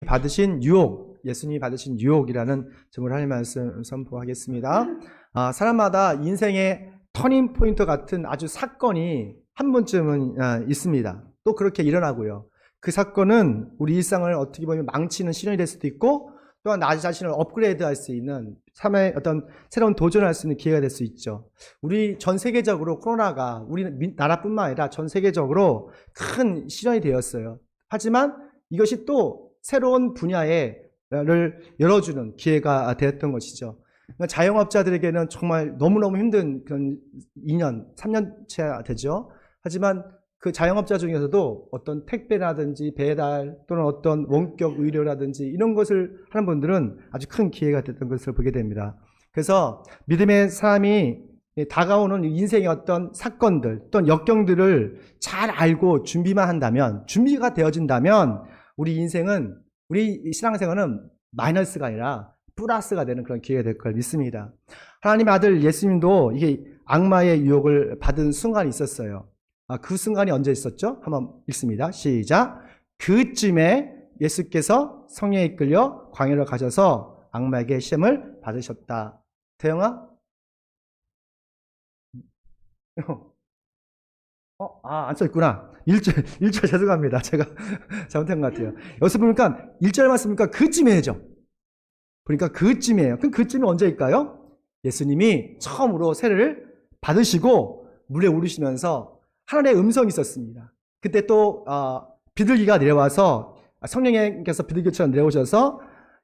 받으신 유혹, 예수님이 받으신 유혹이라는 제목으로 하나님의 말씀 선포하겠습니다. 사람마다 인생의 터닝 포인트 같은 아주 사건이 한 번쯤은 있습니다. 또 그렇게 일어나고요. 그 사건은 우리 일상을 어떻게 보면 망치는 시련이 될 수도 있고, 또한 나 자신을 업그레이드할 수 있는 삶의 어떤 새로운 도전을 할 수 있는 기회가 될 수 있죠. 우리 전 세계적으로 코로나가 우리 나라뿐만 아니라 전 세계적으로 큰 시련이 되었어요. 하지만 이것이 또 새로운 분야를 열어주는 기회가 되었던 것이죠. 자영업자들에게는 정말 너무너무 힘든 그런 2년, 3년째 되죠. 하지만 그 자영업자 중에서도 어떤 택배라든지 배달 또는 어떤 원격 의료라든지 이런 것을 하는 분들은 아주 큰 기회가 됐던 것을 보게 됩니다. 그래서 믿음의 사람이 다가오는 인생의 어떤 사건들 또는 역경들을 잘 알고 준비만 한다면, 준비가 되어진다면 우리 인생은, 우리 신앙생활은 마이너스가 아니라 플러스가 되는 그런 기회가 될 걸 믿습니다. 하나님의 아들 예수님도 이게 악마의 유혹을 받은 순간이 있었어요. 그 순간이 언제 있었죠? 한번 읽습니다. 시작. 그쯤에 예수께서 성령에 이끌려 광야로 가셔서 악마에게 시험을 받으셨다. 태영아? 안 써있구나. 1절 죄송합니다. 제가 잘못한 것 같아요. 여기서 보니까 1절만 쓰니까 그쯤에죠. 그러니까 그쯤이에요. 그럼 그쯤이 언제일까요? 예수님이 처음으로 세례를 받으시고 물에 오르시면서 하나님의 음성이 있었습니다. 그때 또 비둘기가 내려와서 성령께서 비둘기처럼 내려오셔서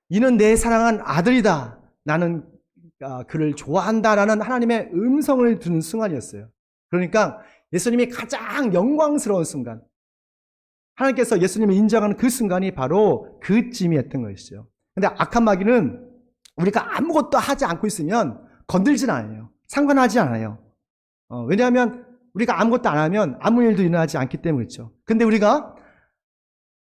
이는 내 사랑한 아들이다. 나는 그를 좋아한다라는 하나님의 음성을 듣는 순간이었어요. 그러니까 예수님이 가장 영광스러운 순간, 하나님께서 예수님을 인정하는 그 순간이 바로 그쯤이었던 것이죠. 근데 악한 마귀는 우리가 아무것도 하지 않고 있으면 건들진 않아요. 상관하지 않아요. 왜냐하면 우리가 아무것도 안 하면 아무 일도 일어나지 않기 때문이죠. 근데 우리가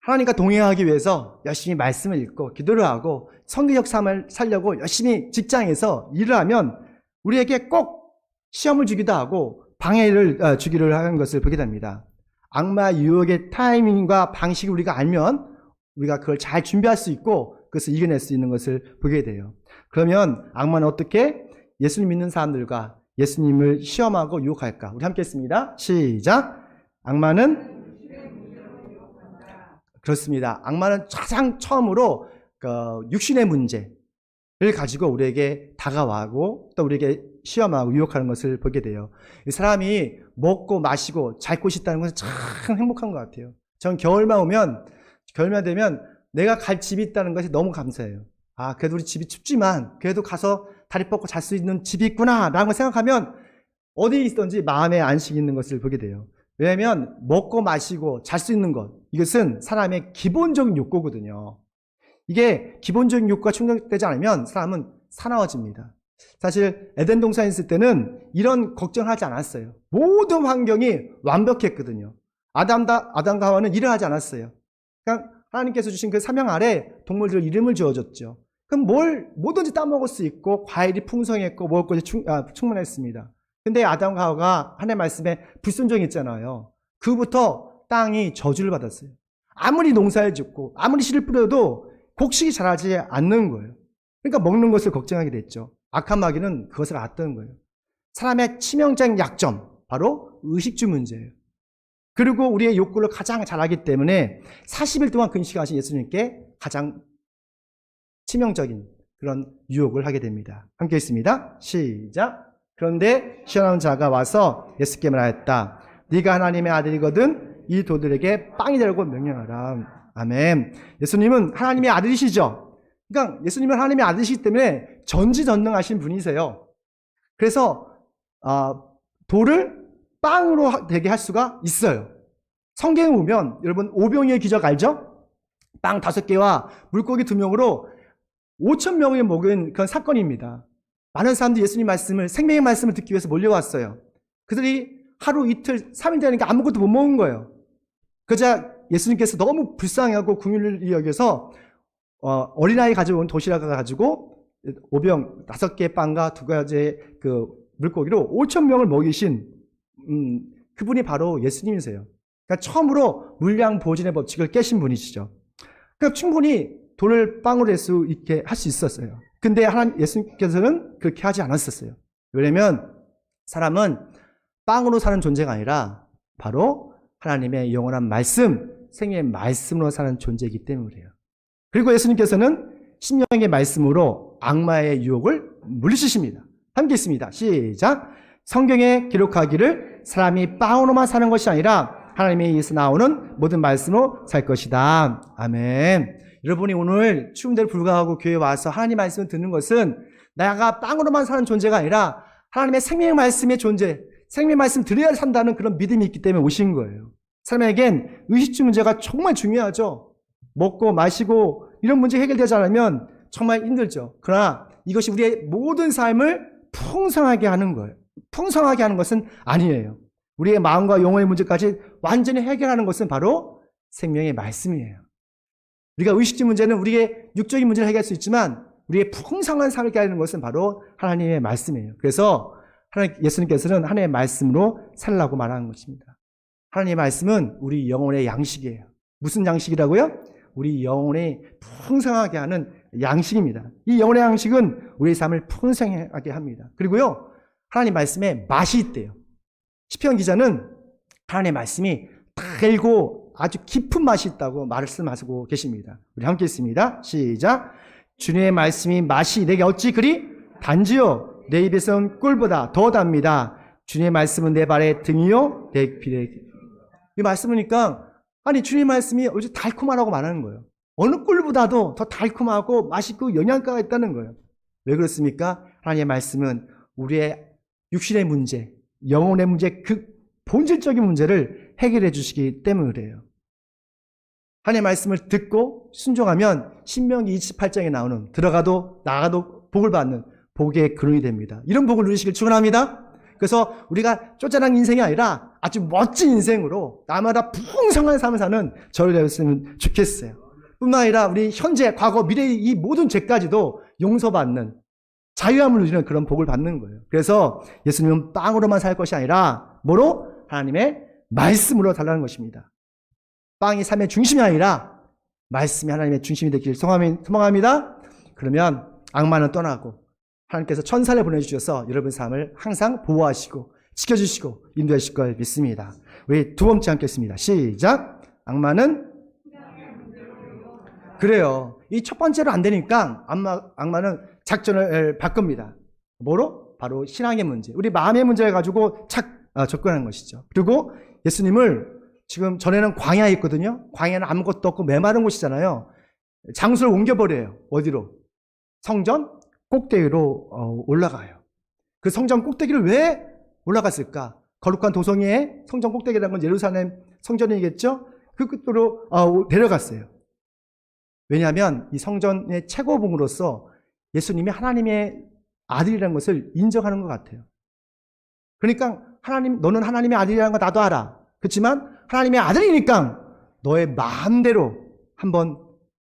하나님과 동행하기 위해서 열심히 말씀을 읽고 기도를 하고 성경적 삶을 살려고 열심히 직장에서 일을 하면 우리에게 꼭 시험을 주기도 하고 방해를 주기를 하는 것을 보게 됩니다. 악마 유혹의 타이밍과 방식을 우리가 알면 우리가 그걸 잘 준비할 수 있고 그것을 이겨낼 수 있는 것을 보게 돼요. 그러면 악마는 어떻게 예수님 믿는 사람들과 예수님을 시험하고 유혹할까? 우리 함께 했습니다. 시작. 악마는 그렇습니다. 악마는 가장 처음으로 육신의 문제를 가지고 우리에게 다가와고 또 우리에게 시험하고 유혹하는 것을 보게 돼요. 이 사람이 먹고 마시고 잘 곳이 있다는 것은 참 행복한 것 같아요. 전 겨울만 되면 내가 갈 집이 있다는 것이 너무 감사해요. 그래도 우리 집이 춥지만 그래도 가서 다리 뻗고 잘 수 있는 집이 있구나 라고 생각하면 어디에 있든지 마음에 안식이 있는 것을 보게 돼요. 왜냐하면 먹고 마시고 잘 수 있는 것, 이것은 사람의 기본적인 욕구거든요. 이게 기본적인 욕구가 충족되지 않으면 사람은 사나워집니다. 사실 에덴 동산에 있을 때는 이런 걱정하지 않았어요. 모든 환경이 완벽했거든요. 아담과 하와는 일을 하지 않았어요. 그냥 하나님께서 주신 그 사명 아래 동물들 이름을 지어줬죠. 그럼 뭐든지 따먹을 수 있고 과일이 풍성했고 먹을 것이 충분했습니다. 근데 아담과 하와가 하나님의 말씀에 불순종이 있잖아요. 그부터 땅이 저주를 받았어요. 아무리 농사를 짓고 아무리 씨를 뿌려도 곡식이 자라지 않는 거예요. 그러니까 먹는 것을 걱정하게 됐죠. 악한 마귀는 그것을 알았던 거예요. 사람의 치명적인 약점, 바로 의식주 문제예요. 그리고 우리의 욕구를 가장 잘 알기 때문에 40일 동안 근식하신 예수님께 가장 치명적인 그런 유혹을 하게 됩니다. 함께 있습니다. 시작. 그런데 시원한 자가 와서 예수께 말하였다. 네가 하나님의 아들이거든 이 돌들에게 빵이 되라고 명령하라. 아멘. 예수님은 하나님의 아들이시죠. 그러니까 예수님은 하나님의 아들이시기 때문에 전지전능하신 분이세요. 그래서 돌을 빵으로 되게 할 수가 있어요. 성경에 보면 여러분 오병이의 기적 알죠? 빵 5개와 물고기 2명으로 5,000명을 먹은 그런 사건입니다. 많은 사람들이 예수님 말씀을, 생명의 말씀을 듣기 위해서 몰려왔어요. 그들이 하루 이틀 3일 되니까 아무것도 못 먹은 거예요. 그러자 예수님께서 너무 불쌍하고 긍휼히 여겨서 어린아이 가져온 도시락을 가지고 오병 5개의 빵과 2가지의 그 물고기로 5,000명을 먹이신 그분이 바로 예수님이세요. 그러니까 처음으로 물량 보존의 법칙을 깨신 분이시죠. 그러니까 충분히 돌을 빵으로 될 수 있게 할 수 있었어요. 근데 예수님께서는 그렇게 하지 않았었어요. 왜냐면 사람은 빵으로 사는 존재가 아니라 바로 하나님의 영원한 말씀, 생명의 말씀으로 사는 존재이기 때문이에요. 그리고 예수님께서는 신명의 말씀으로 악마의 유혹을 물리치십니다. 함께 있습니다. 시작. 성경에 기록하기를 사람이 빵으로만 사는 것이 아니라 하나님의 입에서 나오는 모든 말씀으로 살 것이다. 아멘. 여러분이 오늘 추운데도 불구하고 교회에 와서 하나님 말씀을 듣는 것은 내가 빵으로만 사는 존재가 아니라 하나님의 생명의 말씀의 존재, 생명의 말씀 들어야 산다는 그런 믿음이 있기 때문에 오신 거예요. 사람에겐 의식주 문제가 정말 중요하죠. 먹고 마시고 이런 문제 해결되지 않으면 정말 힘들죠. 그러나 이것이 우리의 모든 삶을 풍성하게 하는 거예요. 풍성하게 하는 것은 아니에요. 우리의 마음과 영혼의 문제까지 완전히 해결하는 것은 바로 생명의 말씀이에요. 우리가 의식주 문제는 우리의 육적인 문제를 해결할 수 있지만 우리의 풍성한 삶을 해결하는 것은 바로 하나님의 말씀이에요. 그래서 예수님께서는 하나님의 말씀으로 살라고 말하는 것입니다. 하나님의 말씀은 우리 영혼의 양식이에요. 무슨 양식이라고요? 우리 영혼의 풍성하게 하는 양식입니다. 이 영혼의 양식은 우리의 삶을 풍성하게 합니다. 그리고요, 하나님 말씀에 맛이 있대요. 시편 기자는 하나님의 말씀이 달고 아주 깊은 맛이 있다고 말씀하시고 계십니다. 우리 함께 있습니다. 시작. 주님의 말씀이 맛이 내게 어찌 그리 단지요 내 입에서는 꿀보다 더 답니다. 주님의 말씀은 내 발의 등이요 내 길의 이 말씀이니까 아니 주님의 말씀이 어찌 달콤하다고 말하는 거예요. 어느 꿀보다도 더 달콤하고 맛있고 영양가가 있다는 거예요. 왜 그렇습니까? 하나님의 말씀은 우리의 육신의 문제, 영혼의 문제, 그 본질적인 문제를 해결해 주시기 때문에 그래요. 하나님의 말씀을 듣고 순종하면 신명기 28장에 나오는 들어가도 나가도 복을 받는 복의 근원이 됩니다. 이런 복을 누리시길 축원합니다. 그래서 우리가 쪼잔한 인생이 아니라 아주 멋진 인생으로 나마다 풍성한 삶을 사는 저를 되었으면 좋겠어요. 뿐만 아니라 우리 현재, 과거, 미래의 이 모든 죄까지도 용서받는 자유함을 누리는 그런 복을 받는 거예요. 그래서 예수님은 빵으로만 살 것이 아니라 뭐로? 하나님의 말씀으로 살라는 것입니다. 빵이 삶의 중심이 아니라 말씀이 하나님의 중심이 되기를 소망합니다. 그러면 악마는 떠나고 하나님께서 천사를 보내주셔서 여러분 삶을 항상 보호하시고 지켜주시고 인도하실 걸 믿습니다. 우리 두 번째 함께 했습니다. 시작. 악마는 그래요. 이 첫 번째로 안 되니까 악마는 작전을 바꿉니다. 뭐로? 바로 신앙의 문제. 우리 마음의 문제를 가지고 접근하는 것이죠. 그리고 예수님을 지금 전에는 광야에 있거든요. 광야는 아무것도 없고 메마른 곳이잖아요. 장소를 옮겨버려요. 어디로? 성전 꼭대기로 올라가요. 그 성전 꼭대기를 왜 올라갔을까? 거룩한 도성의 성전 꼭대기라는 건 예루살렘 성전이겠죠? 그 끝으로 내려갔어요. 왜냐하면 이 성전의 최고봉으로서 예수님이 하나님의 아들이라는 것을 인정하는 것 같아요. 그러니까 너는 하나님의 아들이라는 거 나도 알아. 그렇지만 하나님의 아들이니까 너의 마음대로 한번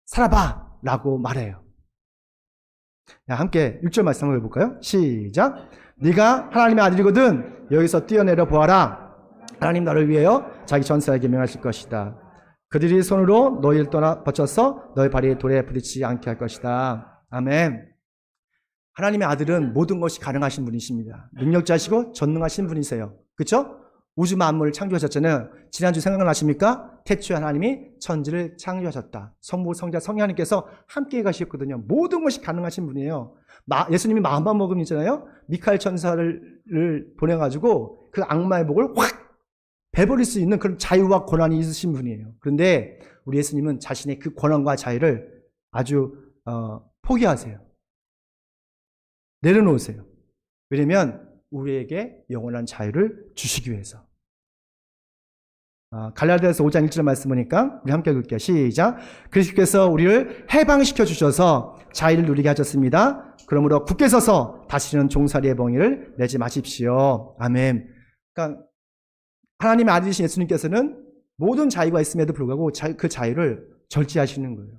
살아봐 라고 말해요. 함께 6절 말씀 한번 해볼까요? 시작. 네가 하나님의 아들이거든 여기서 뛰어내려 보아라. 하나님 나를 위하여 자기 전사에게 명하실 것이다. 그들이 손으로 너희를 떠나 버쳐서 너희 발이 돌에 부딪히지 않게 할 것이다. 아멘. 하나님의 아들은 모든 것이 가능하신 분이십니다. 능력자시고 전능하신 분이세요. 그렇죠? 우주 만물을 창조하셨잖아요. 지난주 생각나십니까? 태초에 하나님이 천지를 창조하셨다. 성부, 성자, 성령 하나님께서 함께 가셨거든요. 모든 것이 가능하신 분이에요. 예수님이 마음만 먹으면 있잖아요. 미카엘 천사를 보내가지고 그 악마의 목을 확 베버릴 수 있는 그런 자유와 권한이 있으신 분이에요. 그런데 우리 예수님은 자신의 그 권한과 자유를 아주 포기하세요. 내려놓으세요. 왜냐하면 우리에게 영원한 자유를 주시기 위해서. 갈라디아서 5장 1절 말씀 보니까 우리 함께 읽을게요. 시작. 그리스도께서 우리를 해방시켜 주셔서 자유를 누리게 하셨습니다. 그러므로 굳게 서서 다시는 종살이의 멍에를 내지 마십시오. 아멘. 그러니까 하나님의 아들이신 예수님께서는 모든 자유가 있음에도 불구하고 그 자유를 절제하시는 거예요.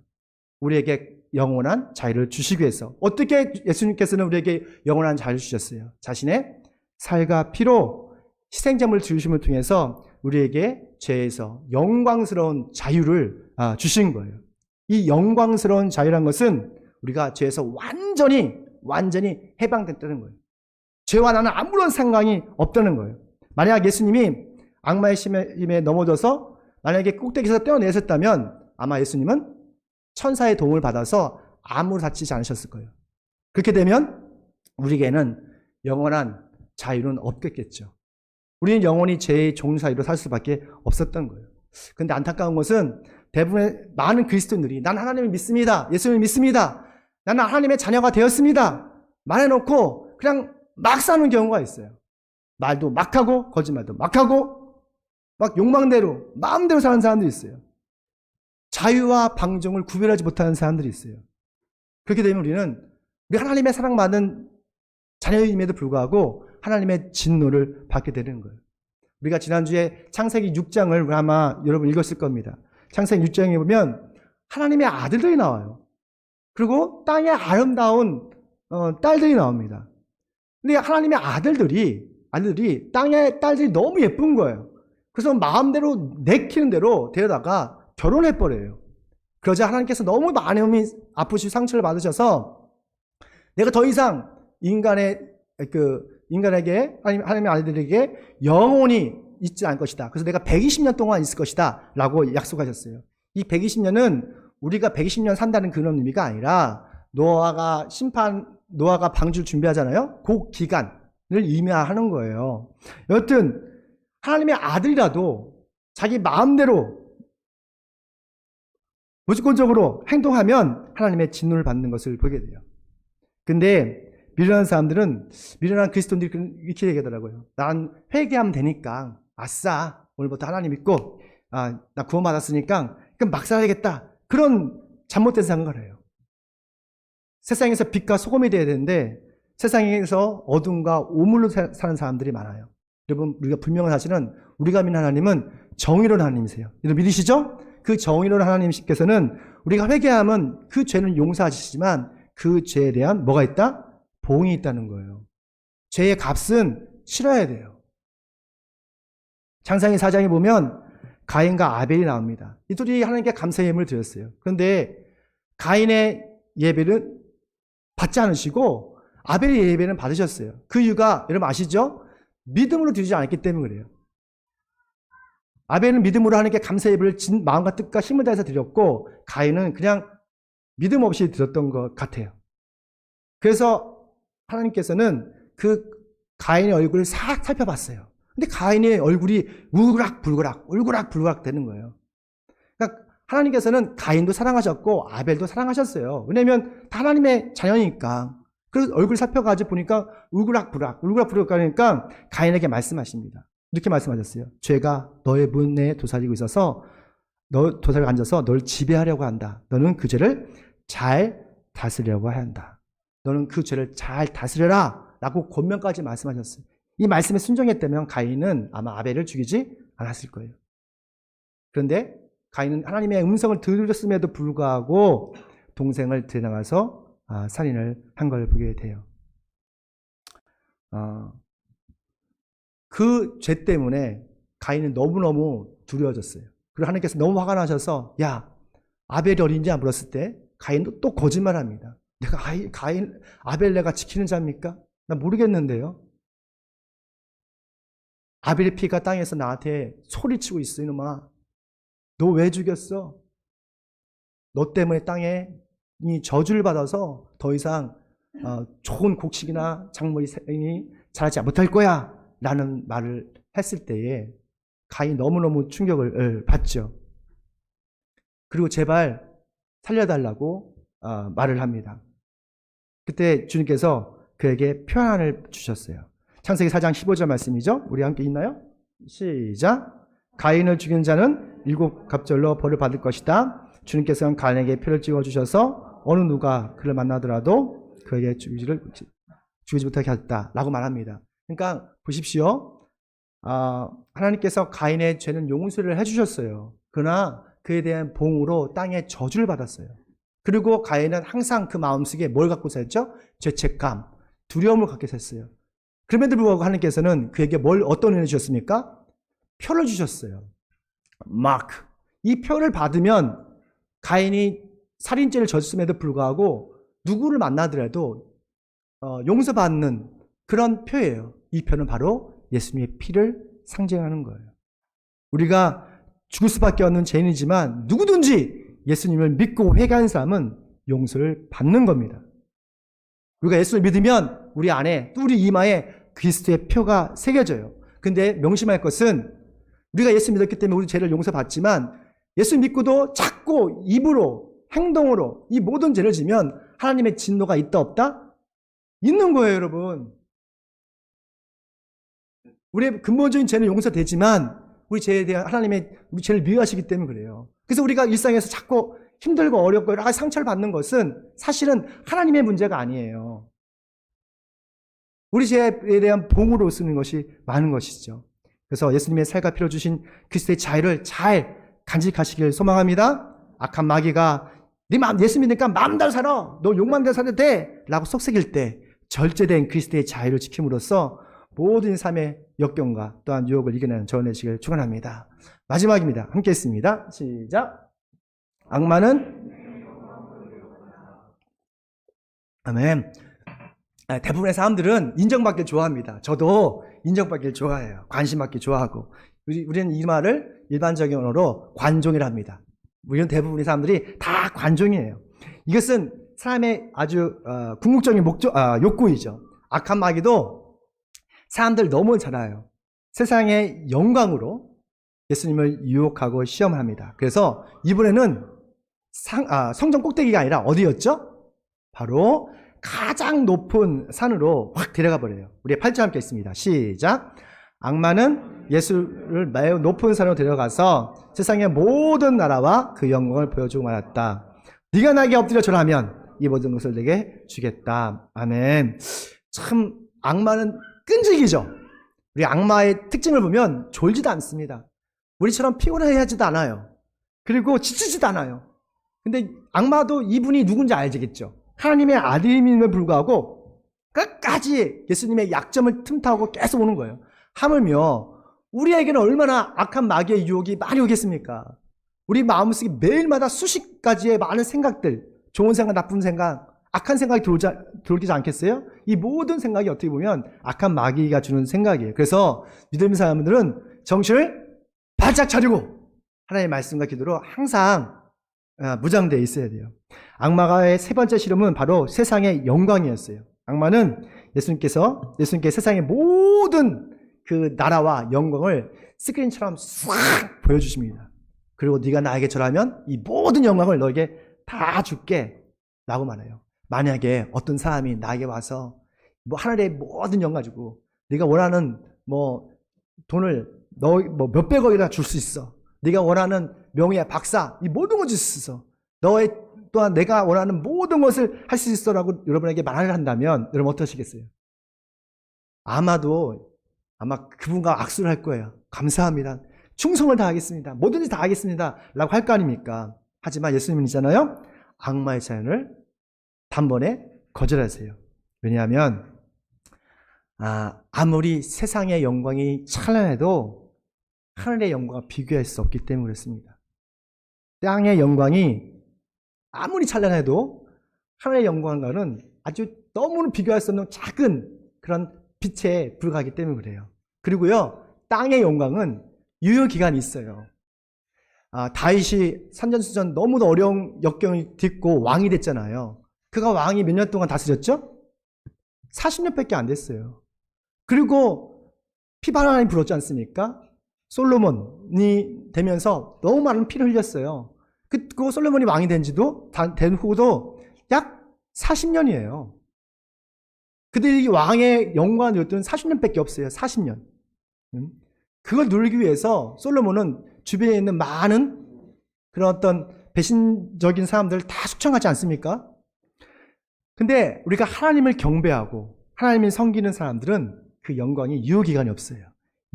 우리에게 영원한 자유를 주시기 위해서. 어떻게 예수님께서는 우리에게 영원한 자유를 주셨어요? 자신의 살과 피로 희생제물을 주심을 통해서 우리에게 죄에서 영광스러운 자유를 주신 거예요. 이 영광스러운 자유란 것은 우리가 죄에서 완전히 해방됐다는 거예요. 죄와 나는 아무런 상관이 없다는 거예요. 만약 예수님이 악마의 힘에 넘어져서 만약에 꼭대기에서 떼어내셨다면 아마 예수님은 천사의 도움을 받아서 아무로 다치지 않으셨을 거예요. 그렇게 되면 우리에게는 영원한 자유는 없겠죠. 우리는 영원히 죄의 종사유로 살 수밖에 없었던 거예요. 그런데 안타까운 것은 대부분의 많은 그리스도인들이 난 하나님을 믿습니다. 예수님을 믿습니다. 나는 하나님의 자녀가 되었습니다. 말해놓고 그냥 막 사는 경우가 있어요. 말도 막 하고 거짓말도 막 하고 막 욕망대로 마음대로 사는 사람들이 있어요. 자유와 방종을 구별하지 못하는 사람들이 있어요. 그렇게 되면 우리는 우리 하나님의 사랑받는 자녀임에도 불구하고 하나님의 진노를 받게 되는 거예요. 우리가 지난주에 창세기 6장을 아마 여러분 읽었을 겁니다. 창세기 6장에 보면 하나님의 아들들이 나와요. 그리고 땅에 아름다운 딸들이 나옵니다. 근데 하나님의 아들들이 땅의 딸들이 너무 예쁜 거예요. 그래서 마음대로 내키는 대로 데려다가 결혼해버려요. 그러자 하나님께서 너무 마음이 아프시고 상처를 받으셔서 내가 더 이상 인간에게 하나님의 아들들에게 영원히 있지 않을 것이다. 그래서 내가 120년 동안 있을 것이다 라고 약속하셨어요. 이 120년은 우리가 120년 산다는 그런 의미가 아니라 노아가 방주를 준비하잖아요. 그 기간을 의미하는 거예요. 여튼 하나님의 아들이라도 자기 마음대로 무조건적으로 행동하면 하나님의 진노를 받는 것을 보게 돼요. 근데 미련한 그리스도인들이 이렇게 얘기하더라고요. 난 회개하면 되니까 아싸 오늘부터 하나님 믿고 나 구원받았으니까 그럼 막 살아야겠다. 그런 잘못된 생각을 해요. 세상에서 빛과 소금이 되어야 되는데 세상에서 어둠과 오물로 사는 사람들이 많아요. 여러분 우리가 분명한 사실은 우리가 믿는 하나님은 정의로운 하나님이세요. 여러분 믿으시죠? 그 정의로운 하나님께서는 우리가 회개하면 그 죄는 용서하시지만 그 죄에 대한 뭐가 있다? 보응이 있다는 거예요. 죄의 값은 치러야 돼요. 창세기 4장에 보면 가인과 아벨이 나옵니다. 이 둘이 하나님께 감사의 예물을 드렸어요. 그런데 가인의 예배는 받지 않으시고 아벨의 예배는 받으셨어요. 그 이유가 여러분 아시죠? 믿음으로 드리지 않았기 때문에 그래요. 아벨은 믿음으로 하나님께 감사 예배를 마음과 뜻과 힘을 다해서 드렸고 가인은 그냥 믿음 없이 드렸던 것 같아요. 그래서 하나님께서는 그 가인의 얼굴을 싹 살펴봤어요. 근데 가인의 얼굴이 울그락 되는 거예요. 그러니까 하나님께서는 가인도 사랑하셨고 아벨도 사랑하셨어요. 왜냐하면 다 하나님의 자녀니까. 그래서 얼굴 살펴가지고 보니까 울그락 하니까 가인에게 말씀하십니다. 이렇게 말씀하셨어요. 죄가 너의 문에 도사리고 있어서 도사리고 앉아서 널 지배하려고 한다. 너는 그 죄를 잘 다스리려고 한다. 너는 그 죄를 잘 다스려라 라고 권면까지 말씀하셨어요. 이 말씀에 순종했다면 가인은 아마 아벨을 죽이지 않았을 거예요. 그런데 가인은 하나님의 음성을 들었음에도 불구하고 동생을 데려나가서 살인을 한 걸 보게 돼요. 그 죄 때문에 가인은 너무너무 두려워졌어요. 그리고 하나님께서 너무 화가 나셔서 야 아벨이 어린지 물었을 때 가인도 또 거짓말합니다. 내가 아벨 내가 지키는 자입니까? 나 모르겠는데요. 아벨의 피가 땅에서 나한테 소리치고 있어. 이놈아 너 왜 죽였어? 너 때문에 땅에 저주를 받아서 더 이상 좋은 곡식이나 작물이 자라지 못할 거야 라는 말을 했을 때에 가인이 너무너무 충격을 받죠. 그리고 제발 살려달라고 말을 합니다. 그때 주님께서 그에게 표안을 주셨어요. 창세기 4장 15절 말씀이죠. 우리 함께 있나요? 시작. 가인을 죽인 자는 7 갑절로 벌을 받을 것이다. 주님께서는 가인에게 표를 찍어주셔서 어느 누가 그를 만나더라도 그에게 죽이지 못하게 하셨다 라고 말합니다. 그러니까 보십시오. 하나님께서 가인의 죄는 용서를 해주셨어요. 그러나 그에 대한 보응으로 땅에 저주를 받았어요. 그리고 가인은 항상 그 마음속에 뭘 갖고 살았죠? 죄책감, 두려움을 갖게 됐어요. 그럼에도 불구하고 하나님께서는 그에게 어떤 은혜를 주셨습니까? 표를 주셨어요. 마크. 이 표를 받으면 가인이 살인죄를 졌음에도 불구하고 누구를 만나더라도 용서받는 그런 표예요. 이 표는 바로 예수님의 피를 상징하는 거예요. 우리가 죽을 수밖에 없는 죄인이지만 누구든지 예수님을 믿고 회개하는 사람은 용서를 받는 겁니다. 우리가 예수를 믿으면 우리 안에 또 우리 이마에 그리스도의 표가 새겨져요. 근데 명심할 것은 우리가 예수 믿었기 때문에 우리 죄를 용서받지만 예수 믿고도 자꾸 입으로 행동으로 이 모든 죄를 지면 하나님의 진노가 있다 없다? 있는 거예요, 여러분. 우리의 근본적인 죄는 용서되지만 우리 죄에 대한 우리 죄를 미워하시기 때문에 그래요. 그래서 우리가 일상에서 자꾸 힘들고 어렵고 여러 가지 상처를 받는 것은 사실은 하나님의 문제가 아니에요. 우리 죄에 대한 봉으로 쓰는 것이 많은 것이죠. 그래서 예수님의 살과 피로 주신 그리스도의 자유를 잘 간직하시길 소망합니다. 악한 마귀가 네 마음 예수 믿으니까 마음대로 살아, 너 욕만 대로 살아도 돼 라고 속삭일 때 절제된 그리스도의 자유를 지킴으로써 모든 삶의 역경과 또한 유혹을 이겨내는 저와 되시길 축원합니다. 마지막입니다. 함께 했습니다. 시작. 악마는 아멘. 대부분의 사람들은 인정받길 좋아합니다. 저도 인정받길 좋아해요. 관심받길 좋아하고. 우리는 이 말을 일반적인 언어로 관종이라 합니다. 우리는 대부분의 사람들이 다 관종이에요. 이것은 사람의 아주 궁극적인 욕구이죠. 악한 마귀도 사람들 너무 잘 알아요. 세상의 영광으로 예수님을 유혹하고 시험을 합니다. 그래서 이번에는 성전 꼭대기가 아니라 어디였죠? 바로 가장 높은 산으로 확 데려가 버려요. 우리 8절 함께 있습니다. 시작. 악마는 예수를 매우 높은 산으로 데려가서 세상의 모든 나라와 그 영광을 보여주고 말았다. 네가 나에게 엎드려 절하면 이 모든 것을 내게 주겠다. 아멘. 참 악마는 끈질기죠. 우리 악마의 특징을 보면 졸지도 않습니다. 우리처럼 피곤해하지도 않아요. 그리고 지치지도 않아요. 근데 악마도 이분이 누군지 알겠죠. 하나님의 아들임에도 불구하고 끝까지 예수님의 약점을 틈타고 계속 오는 거예요. 하물며 우리에게는 얼마나 악한 마귀의 유혹이 많이 오겠습니까? 우리 마음속에 매일마다 수십 가지의 많은 생각들, 좋은 생각, 나쁜 생각, 악한 생각이 들어오지 않겠어요? 이 모든 생각이 어떻게 보면 악한 마귀가 주는 생각이에요. 그래서 믿음의 사람들은 정신을 바짝 차리고 하나님의 말씀과 기도로 항상 무장되어 있어야 돼요. 악마의 세 번째 실험은 바로 세상의 영광이었어요. 악마는 예수님께 세상의 모든 그 나라와 영광을 스크린처럼 싹 보여주십니다. 그리고 네가 나에게 절하면 이 모든 영광을 너에게 다 줄게 라고 말해요. 만약에 어떤 사람이 나에게 와서 하늘의 모든 영광 가지고 네가 원하는 돈을 너 몇백억이나 줄 수 있어. 네가 원하는 명예, 박사 이 모든 걸 줄 수 있어. 또한 내가 원하는 모든 것을 할 수 있어라고 여러분에게 말을 한다면 여러분 어떠시겠어요? 아마 그분과 악수를 할 거예요. 감사합니다. 충성을 다하겠습니다. 뭐든지 다 하겠습니다. 라고 할 거 아닙니까? 하지만 예수님은 있잖아요. 악마의 자연을 단번에 거절하세요. 왜냐하면 아무리 세상의 영광이 찬란해도 하늘의 영광과 비교할 수 없기 때문에 그렇습니다. 땅의 영광이 아무리 찬란해도 하늘의 영광과는 아주 너무는 비교할 수 없는 작은 그런 빛에 불과하기 때문에 그래요. 그리고요, 땅의 영광은 유효기간이 있어요. 다윗이 산전수전 너무도 어려운 역경을 딛고 왕이 됐잖아요. 그가 왕이 몇 년 동안 다스렸죠? 40년밖에 안 됐어요. 그리고 피바람이 불었지 않습니까? 솔로몬이 되면서 너무 많은 피를 흘렸어요. 그 솔로몬이 왕이 된 후도 약 40년이에요. 근데 이 왕의 영광을 누렸던 40년밖에 없어요. 40년. 그걸 누리기 위해서 솔로몬은 주변에 있는 많은 그런 어떤 배신적인 사람들을 다 숙청하지 않습니까? 근데 우리가 하나님을 경배하고 하나님을 섬기는 사람들은 그 영광이 유효기간이 없어요.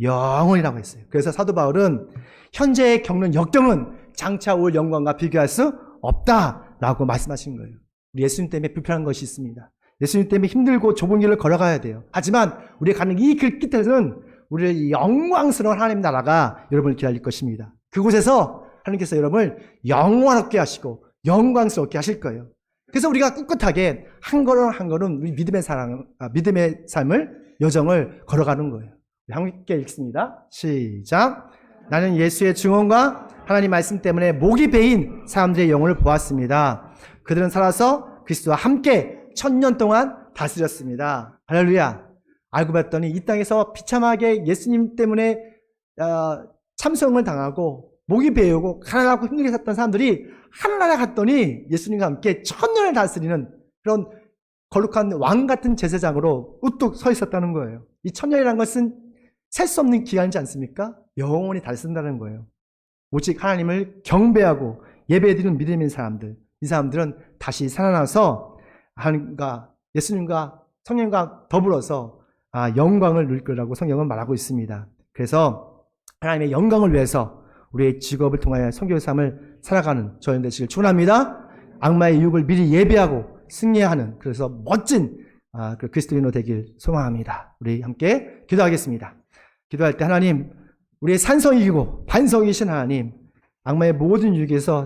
영원이라고 했어요. 그래서 사도 바울은 현재 겪는 역경은 장차 올 영광과 비교할 수 없다라고 말씀하신 거예요. 우리 예수님 때문에 불편한 것이 있습니다. 예수님 때문에 힘들고 좁은 길을 걸어가야 돼요. 하지만 우리가 가는 이 길 끝에는 우리의 영광스러운 하나님 나라가 여러분을 기다릴 것입니다. 그곳에서 하나님께서 여러분을 영원하게 하시고 영광스럽게 하실 거예요. 그래서 우리가 꿋꿋하게 한 걸음 한 걸음 우리 믿음의 삶을, 여정을 걸어가는 거예요. 함께 읽습니다. 시작. 나는 예수의 증언과 하나님 말씀 때문에 목이 베인 사람들의 영혼을 보았습니다. 그들은 살아서 그리스도와 함께 1000년 동안 다스렸습니다. 할렐루야. 알고 봤더니 이 땅에서 비참하게 예수님 때문에 참성을 당하고 목이 베이고 가난하고 힘들게 살던 사람들이 하늘나라 갔더니 예수님과 함께 1000년을 다스리는 그런 거룩한 왕 같은 제사장으로 우뚝 서 있었다는 거예요. 이 1000년이라는 것은 셀 수 없는 기간이지 않습니까? 영원히 다스린다는 거예요. 오직 하나님을 경배하고 예배드리는 믿음인 사람들, 이 사람들은 다시 살아나서 하나님과 예수님과 성령과 더불어서 영광을 누릴 거라고 성경은 말하고 있습니다. 그래서 하나님의 영광을 위해서 우리의 직업을 통하여 선교의 삶을 살아가는 저희들 되시길 축원합니다. 악마의 유혹을 미리 예배하고 승리하는, 그래서 멋진 그 그리스도인으로 되길 소망합니다. 우리 함께 기도하겠습니다. 기도할 때 하나님, 우리의 산성이고 반성이신 하나님, 악마의 모든 유혹에서